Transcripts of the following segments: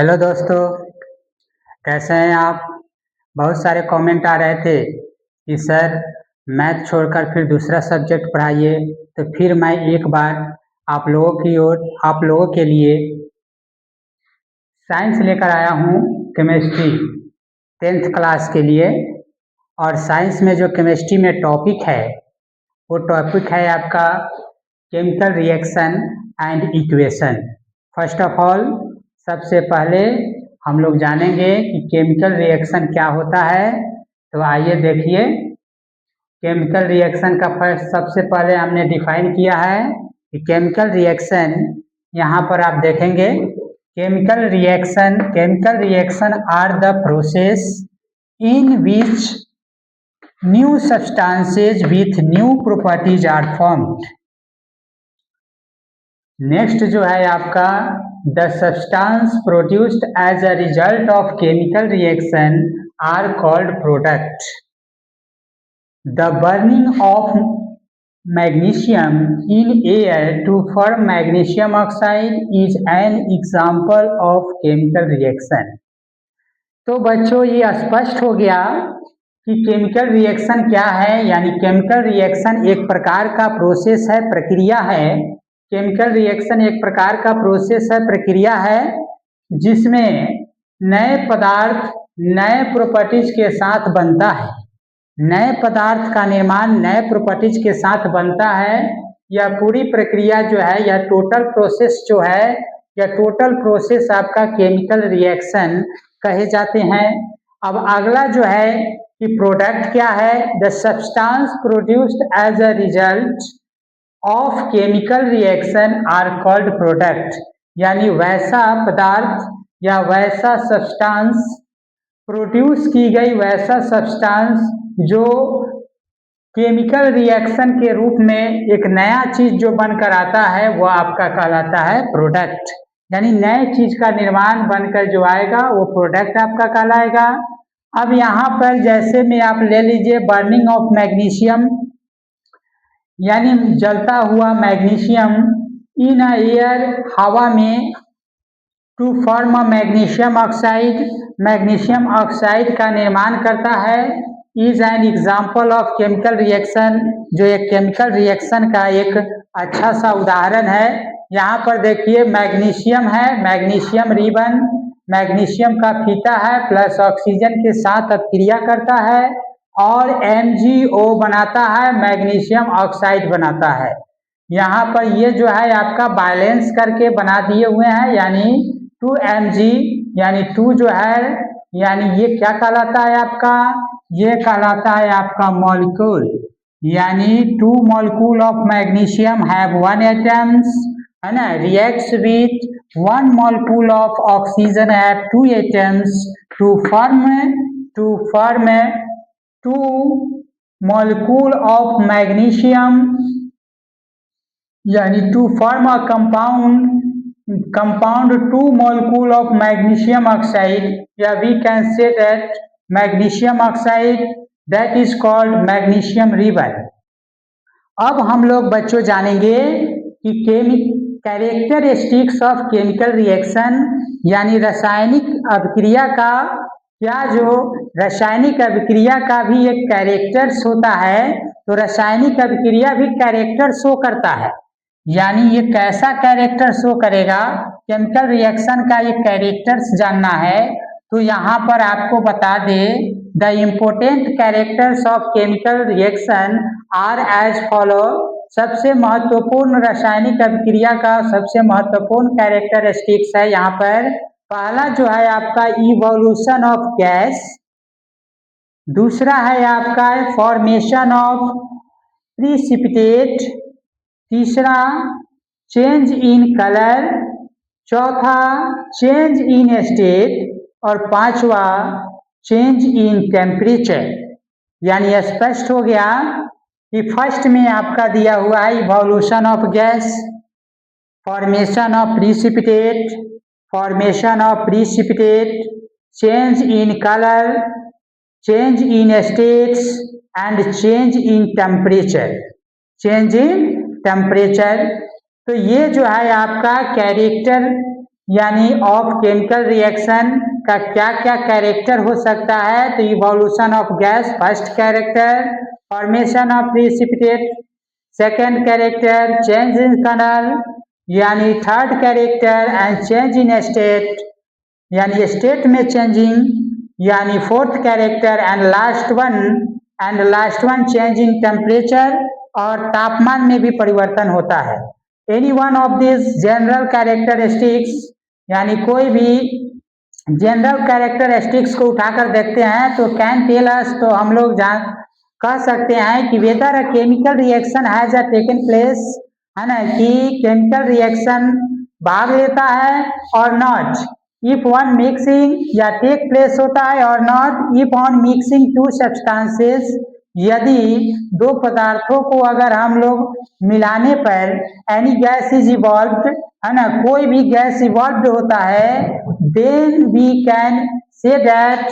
Hello दोस्तों, कैसे हैं आप? बहुत सारे कमेंट आ रहे थे कि सर मैथ छोड़कर फिर दूसरा सब्जेक्ट पढ़ाइए। तो फिर मैं एक बार आप लोगों के लिए साइंस लेकर आया हूँ, केमिस्ट्री 10th क्लास के लिए। और साइंस में जो केमिस्ट्री में टॉपिक है वो टॉपिक है आपका chemical reaction and equation. First of all सबसे पहले हम लोग जानेंगे कि केमिकल रिएक्शन क्या होता है। तो आइए देखिए, केमिकल रिएक्शन का फर्स्ट सबसे पहले हमने डिफाइन किया है कि केमिकल रिएक्शन, यहाँ पर आप देखेंगे chemical reaction are the process in which new substances with new properties are formed. Next जो है आपका the substance produced as a result of chemical reaction are called product. The burning of magnesium in air to form magnesium oxide is an example of chemical reaction. तो बच्चों ये स्पष्ट हो गया कि केमिकल रिएक्शन क्या है। यानी केमिकल रिएक्शन एक प्रकार का प्रोसेस है, प्रक्रिया है। केमिकल रिएक्शन एक प्रकार का प्रोसेस है, प्रक्रिया है, जिसमें नए पदार्थ नए प्रॉपर्टीज के साथ बनता है। नए पदार्थ का निर्माण नए प्रॉपर्टीज के साथ बनता है। यह पूरी प्रक्रिया जो है, यह टोटल प्रोसेस जो है, यह टोटल प्रोसेस आपका केमिकल रिएक्शन कहे जाते हैं। अब अगला जो है कि प्रोडक्ट क्या है। The substance produced as a result of chemical reaction are called product. यानी वैसा पदार्थ या वैसा सब्सटेंस प्रोड्यूस की गई, वैसा सब्सटेंस जो केमिकल रिएक्शन के रूप में एक नया चीज जो बनकर आता है वो आपका कहलाता है प्रोडक्ट। यानी नए चीज का निर्माण बनकर जो आएगा वो प्रोडक्ट आपका कहलाएगा। अब यहाँ पर जैसे में आप ले लीजिए बर्निंग ऑफ मैग्नीशियम, यानी जलता हुआ मैग्नीशियम इन अ एयर, हवा में, to form a magnesium oxide, magnesium oxide का निर्माण करता है। Is an example of chemical reaction, जो एक केमिकल रिएक्शन का एक अच्छा सा उदाहरण है। यहाँ पर देखिए मैग्नीशियम है, मैग्नीशियम रिबन, मैग्नीशियम का फीता है, प्लस ऑक्सीजन के साथ क्रिया करता है और MgO बनाता है, मैग्नीशियम ऑक्साइड बनाता है। यहाँ पर ये जो है आपका बैलेंस करके बना दिए हुए हैं, यानी 2Mg, यानी 2 जो है, यानी ये क्या कहलाता है आपका, ये कहलाता है आपका मॉलिक्यूल। यानी 2 molecule of magnesium have 1 atoms, है ना, reacts with 1 molecule of oxygen have 2 atoms to form 2 molecule of magnesium, यानी to form a compound 2 molecule of magnesium oxide, या we can say that magnesium oxide, that is called magnesium ribbon। अब हम लोग बच्चों जानेंगे कि characteristics of chemical reaction, यानी रासायनिक अभिक्रिया का, क्या जो रासायनिक अभिक्रिया का भी एक कैरेक्टर्स होता है। तो रासायनिक अभिक्रिया भी कैरेक्टर शो करता है। यानी ये कैसा कैरेक्टर शो करेगा, केमिकल रिएक्शन का ये कैरेक्टर्स जानना है तो यहाँ पर आपको बता दे, the important characters of chemical reaction are as follow. सबसे महत्वपूर्ण रासायनिक अभिक्रिया का सबसे महत्वपूर्ण कैरेक्टरिस्टिक्स है यहाँ पर। पहला जो है आपका इवोल्यूशन ऑफ गैस, दूसरा है आपका फॉर्मेशन ऑफ प्रिसिपिटेट, तीसरा चेंज इन कलर, चौथा चेंज इन स्टेट और पांचवा चेंज इन टेम्परेचर। यानी स्पष्ट हो गया कि फर्स्ट में आपका दिया हुआ है evolution of gas, formation of precipitate, formation of precipitate, change in color, change in states and change in temperature, change in temperature। तो ये जो है आपका कैरेक्टर, यानी ऑफ केमिकल रिएक्शन का क्या क्या कैरेक्टर हो सकता है। तो evolution of gas first character, formation of precipitate second character, change in colour यानी third character, and change in state यानी स्टेट में चेंजिंग यानी fourth character, and last one change in temperature, और तापमान में भी परिवर्तन होता है। Any one of this general characteristics यानी कोई भी जनरल कैरेक्टरिस्टिक्स को उठाकर देखते हैं तो कैन टेल अस, तो हम लोग कह सकते हैं कि weather a chemical reaction has a taken place, है ना, कि केमिकल रिएक्शन भाग लेता है और नॉट, इफ वन मिक्सिंग या टेक प्लेस होता है और not if on mixing two substances, यदि दो पदार्थों को अगर हम लोग मिलाने पर एनी गैस इज इवॉल्व्ड, है ना, कोई भी गैस इवॉल्व्ड होता है, then we can say that,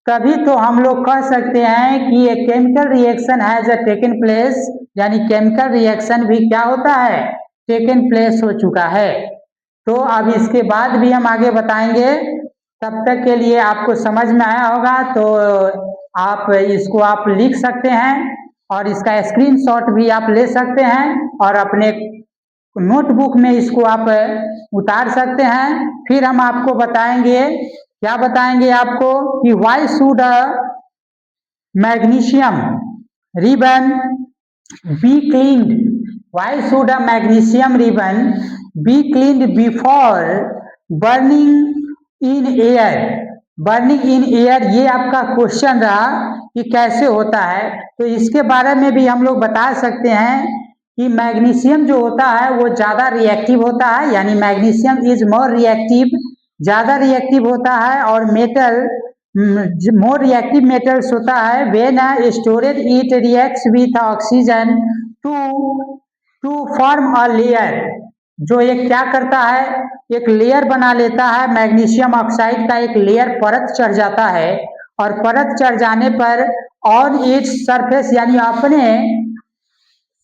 तभी तो हम लोग कह सकते हैं कि एक chemical reaction has a taken place, यानी केमिकल रिएक्शन भी क्या होता है, टेकन प्लेस हो चुका है। तो अब इसके बाद भी हम आगे बताएंगे, तब तक के लिए आपको समझ में आया होगा तो आप इसको आप लिख सकते हैं और इसका स्क्रीनशॉट भी आप ले सकते हैं और अपने नोटबुक में इसको आप उतार सकते हैं। फिर हम आपको बताएंगे, क्या बताएंगे आपको, कि why should magnesium ribbon be cleaned, why should a magnesium ribbon be cleaned before burning in air, burning in air, ये आपका क्वेश्चन रहा कि कैसे होता है। तो इसके बारे में भी हम लोग बता सकते हैं कि मैग्नीशियम जो होता है वो ज़्यादा रिएक्टिव होता है, यानी मैग्नीशियम इज मोर रिएक्टिव, ज़्यादा रिएक्टिव होता है, और मेटल मोर रिएक्टिव मेटल्स होता है when storage it reacts with oxygen to to form a layer, जो एक क्या करता है, एक लेयर बना लेता है, मैग्नीशियम ऑक्साइड का एक लेयर परत चढ़ जाता है, और परत चढ़ जाने पर ऑन इट्स सरफेस यानी अपने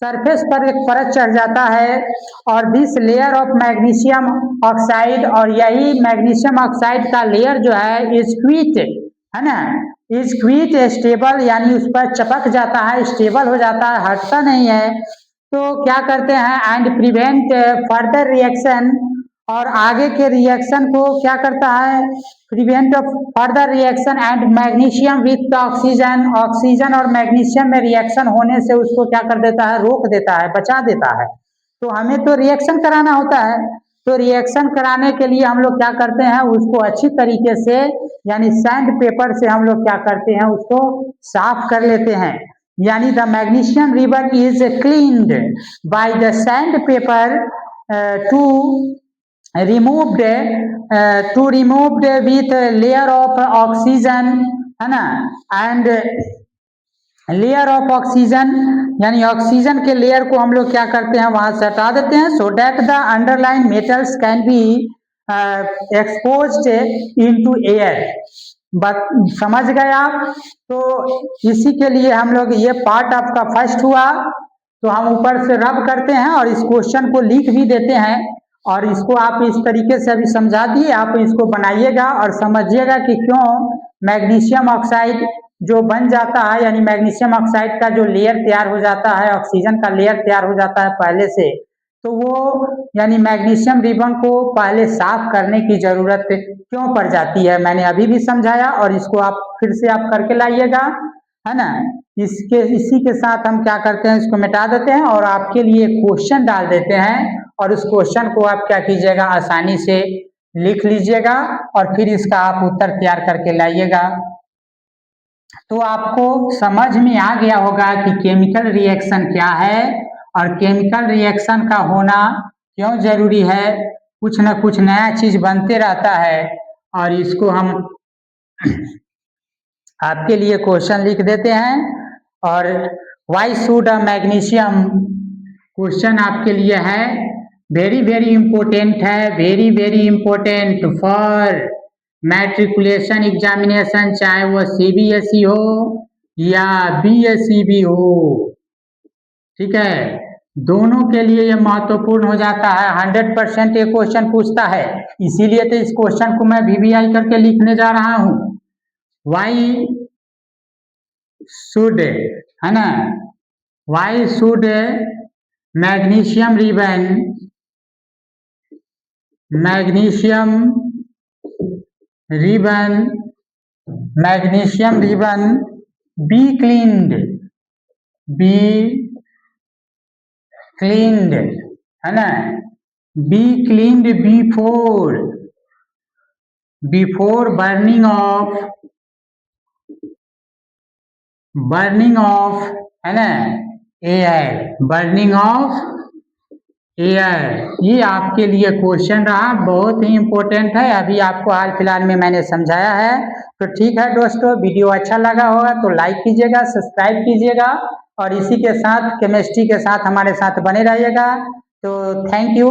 सरफेस पर एक परत चढ़ जाता है, और this layer of magnesium oxide, और यही मैग्नीशियम ऑक्साइड का लेयर जो है इज क्विट, है ना, इज क्विट स्टेबल, यानी उस पर चपक जाता है, स्टेबल हो जाता है, हटता नहीं है। तो क्या करते हैं, एंड प्रिवेंट फर्दर रिएक्शन, और आगे के रिएक्शन को क्या करता है, prevent further reaction and magnesium with oxygen, oxygen और मैग्नीशियम में रिएक्शन होने से उसको क्या कर देता है, रोक देता है, बचा देता है। तो हमें तो रिएक्शन कराना होता है, तो रिएक्शन कराने के लिए हम लोग क्या करते हैं, उसको अच्छी तरीके से यानी सैंड पेपर से हम लोग क्या करते हैं, उसको साफ कर लेते हैं, यानी the magnesium ribbon is cleaned by the sand paper two removed with layer of oxygen, है ना, एंड लेयर ऑफ ऑक्सीजन यानी ऑक्सीजन के लेयर को हम लोग क्या करते हैं, वहां से हटा देते हैं, so that the underline metals can be exposed into air. But समझ गए आप। तो इसी के लिए हम लोग, ये पार्ट आपका फर्स्ट हुआ, तो हम ऊपर से रब करते हैं और इस क्वेश्चन को लिख भी देते हैं, और इसको आप इस तरीके से अभी समझा दिए, आप इसको बनाइएगा और समझिएगा कि क्यों मैग्नीशियम ऑक्साइड जो बन जाता है, यानी मैग्नीशियम ऑक्साइड का जो लेयर तैयार हो जाता है, ऑक्सीजन का लेयर तैयार हो जाता है पहले से, तो वो यानी मैग्नीशियम रिबन को पहले साफ करने की जरूरत क्यों पड़ जाती है, मैंने अभी भी समझाया, और इसको आप फिर से आप करके लाइएगा, है ना। इसी के साथ हम क्या करते हैं, इसको मिटा देते हैं और आपके लिए क्वेश्चन डाल देते हैं, और उस क्वेश्चन को आप क्या कीजिएगा, आसानी से लिख लीजिएगा और फिर इसका आप उत्तर तैयार करके लाइएगा। तो आपको समझ में आ गया होगा कि केमिकल रिएक्शन क्या है और केमिकल रिएक्शन का होना क्यों जरूरी है। कुछ न कुछ नया चीज बनते रहता है, और इसको हम आपके लिए क्वेश्चन लिख देते हैं। और why should a magnesium, question आपके लिए है, वेरी वेरी इंपॉर्टेंट है, very very important for matriculation examination, चाहे वो CBSE हो या BSE भी हो, ठीक है। दोनों के लिए ये महत्वपूर्ण हो जाता है। 100% ये क्वेश्चन पूछता है, इसीलिए तो इस क्वेश्चन को मैं VVI करके लिखने जा रहा हूं। वाई शुड, है ना, why should magnesium ribbon, magnesium ribbon, magnesium ribbon be cleaned, be cleaned, है ना, be cleaned before burning off, है ना, एयर, बर्निंग ऑफ एयर। ये आपके लिए क्वेश्चन रहा, बहुत ही इंपॉर्टेंट है। अभी आपको हाल फिलहाल में मैंने समझाया है। तो ठीक है दोस्तों, वीडियो अच्छा लगा होगा तो लाइक कीजिएगा, सब्सक्राइब कीजिएगा और इसी के साथ केमिस्ट्री के साथ हमारे साथ बने रहिएगा। तो थैंक यू।